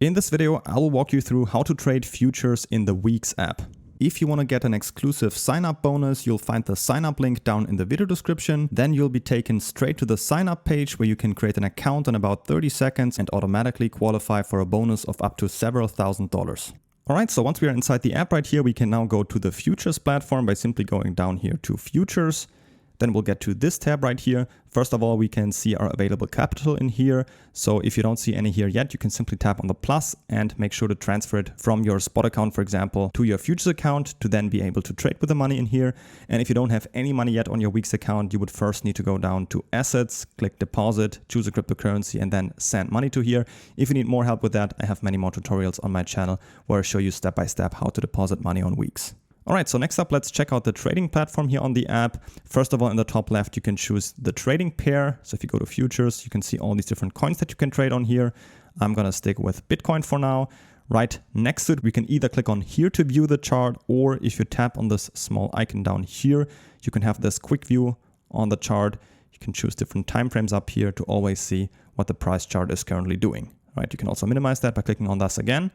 In this video, I will walk you through how to trade futures in the WEEX app. If you want to get an exclusive sign-up bonus, you'll find the sign-up link down in the video description. Then you'll be taken straight to the sign-up page where you can create an account in about 30 seconds and automatically qualify for a bonus of up to several $1,000s. Alright, so once we are inside the app right here, we can now go to the futures platform by simply going down here to futures. Then we'll get to this tab right here. First of all, we can see our available capital in here. So if you don't see any here yet, you can simply tap on the plus and make sure to transfer it from your spot account, for example, to your futures account to then be able to trade with the money in here. And if you don't have any money yet on your WEEX account, you would first need to go down to assets, click deposit, choose a cryptocurrency, and then send money to here. If you need more help with that, I have many more tutorials on my channel where I show you step by step how to deposit money on WEEX. Alright, so next up, let's check out the trading platform here on the app. First of all, in the top left, you can choose the trading pair. So if you go to futures, you can see all these different coins that you can trade on here. I'm going to stick with Bitcoin for now. Right next to it, we can either click on here to view the chart, or if you tap on this small icon down here, you can have this quick view on the chart. You can choose different time frames up here to always see what the price chart is currently doing. Right, you can also minimize that by clicking on this again.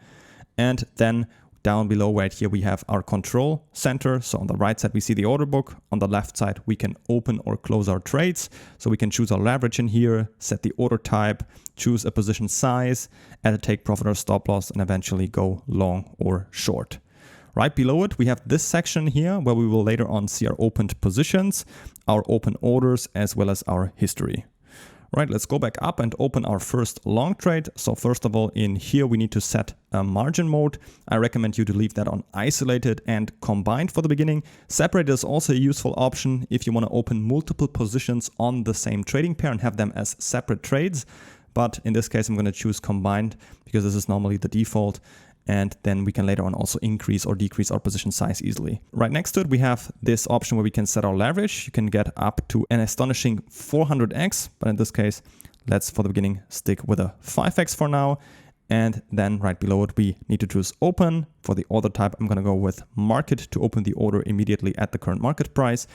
And then down below right here, we have our control center. So on the right side, we see the order book. On the left side, we can open or close our trades. So we can choose our leverage in here, set the order type, choose a position size, add a take profit or stop loss, and eventually go long or short. Right below it, we have this section here where we will later on see our opened positions, our open orders, as well as our history. Right, let's go back up and open our first long trade. So first of all, in here, we need to set a margin mode. I recommend you to leave that on isolated and combined for the beginning. Separated is also a useful option if you want to open multiple positions on the same trading pair and have them as separate trades. But in this case, I'm going to choose combined because this is normally the default. And then we can later on also increase or decrease our position size easily. Right next to it, we have this option where we can set our leverage. You can get up to an astonishing 400x, but in this case, let's for the beginning stick with a 5x for now. And then right below it, we need to choose open. For the order type, I'm gonna go with market to open the order immediately at the current market price.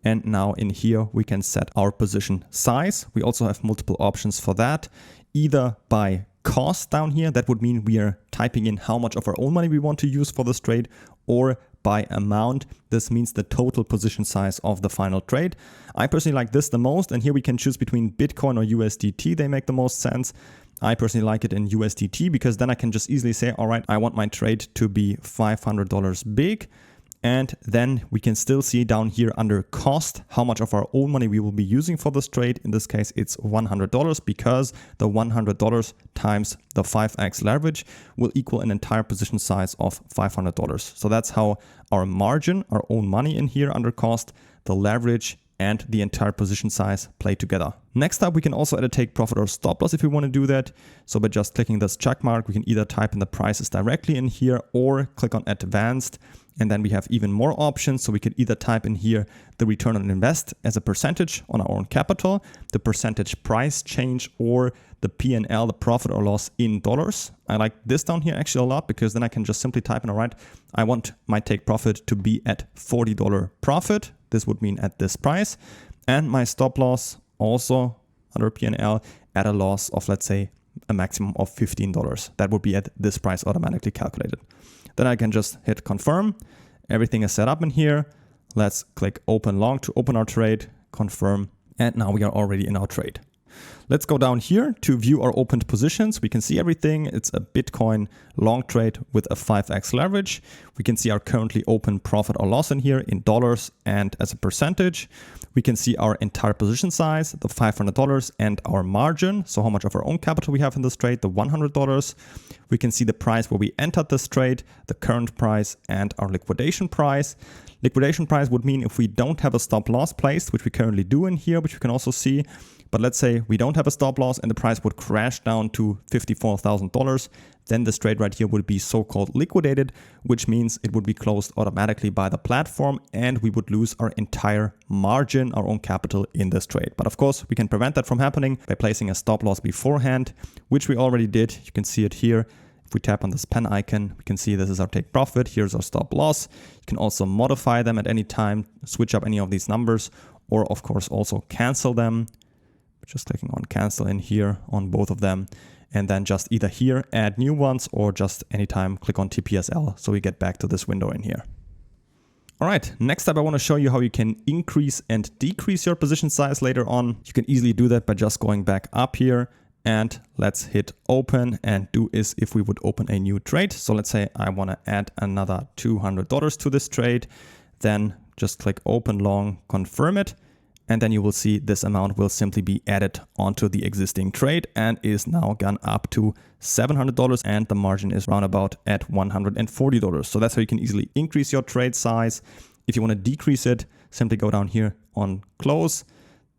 And now in here, we can set our position size. We also have multiple options for that, either by cost down here. That would mean we are typing in how much of our own money we want to use for this trade, or by amount. This means the total position size of the final trade. I personally like this the most, and here we can choose between Bitcoin or USDT. They make the most sense. I personally like it in USDT because then I can just easily say, all right, I want my trade to be $500 big. And then we can still see down here under cost how much of our own money we will be using for this trade. In this case, it's $100 because the $100 times the 5x leverage will equal an entire position size of $500. So that's how our margin, our own money in here under cost, the leverage, and the entire position size play together. Next up, we can also add a take profit or stop loss if we want to do that. So by just clicking this check mark, we can either type in the prices directly in here or click on advanced. And then we have even more options. So we could either type in here the return on invest as a percentage on our own capital, the percentage price change, or the P&L, the profit or loss in dollars. I like this down here actually a lot because then I can just simply type in, all right, I want my take profit to be at $40 profit. This would mean at this price. And my stop loss also under P&L at a loss of, let's say, a maximum of $15. That would be at this price automatically calculated. Then I can just hit confirm. Everything is set up in here. Let's click open long to open our trade, confirm, and now we are already in our trade. Let's go down here to view our opened positions. We can see everything. It's a Bitcoin long trade with a 5x leverage. We can see our currently open profit or loss in here in dollars and as a percentage. We can see our entire position size, the $500, and our margin. So how much of our own capital we have in this trade, the $100. We can see the price where we entered this trade, the current price, and our liquidation price. Liquidation price would mean if we don't have a stop loss placed, which we currently do in here, which you can also see. But let's say we don't have a stop loss and the price would crash down to $54,000. Then this trade right here would be so-called liquidated, which means it would be closed automatically by the platform and we would lose our entire margin, our own capital in this trade. But of course, we can prevent that from happening by placing a stop loss beforehand, which we already did. You can see it here. If we tap on this pen icon, we can see this is our take profit. Here's our stop loss. You can also modify them at any time, switch up any of these numbers, or of course also cancel them. Just clicking on cancel in here on both of them. and then just either here add new ones or just anytime click on TPSL so we get back to this window in here. All right, next up I want to show you how you can increase and decrease your position size later on. You can easily do that by just going back up here and let's hit open and do as if we would open a new trade. So let's say I want to add another $200 to this trade, then just click open long, confirm it. And then you will see this amount will simply be added onto the existing trade and is now gone up to $700 and the margin is round about at $140. So that's how you can easily increase your trade size. If you want to decrease it, simply go down here on close,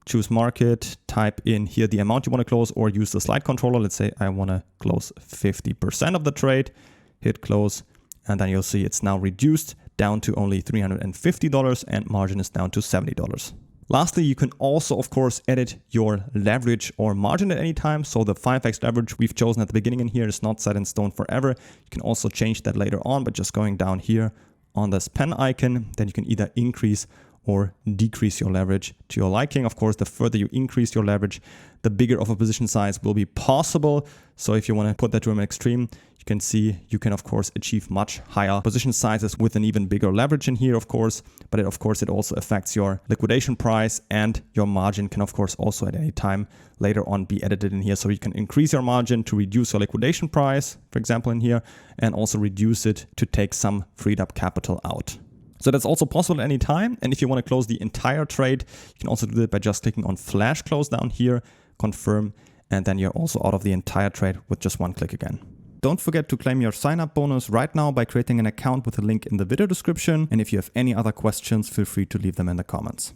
choose market, type in here the amount you want to close or use the slide controller. Let's say I want to close 50% of the trade, hit close, and then you'll see it's now reduced down to only $350 and margin is down to $70. Lastly, you can also, of course, edit your leverage or margin at any time. So the 5x leverage we've chosen at the beginning in here is not set in stone forever. You can also change that later on, but just going down here on this pen icon, then you can either increase or decrease your leverage to your liking. Of course, the further you increase your leverage, the bigger of a position size will be possible. So if you want to put that to an extreme, you can see you can, of course, achieve much higher position sizes with an even bigger leverage in here, of course. But it also affects your liquidation price and your margin can, of course, also at any time later on be edited in here. So you can increase your margin to reduce your liquidation price, for example, in here, and also reduce it to take some freed up capital out. So that's also possible at any time. And if you want to close the entire trade, you can also do that by just clicking on flash close down here, confirm, and then you're also out of the entire trade with just one click again. Don't forget to claim your sign up bonus right now by creating an account with a link in the video description. And if you have any other questions, feel free to leave them in the comments.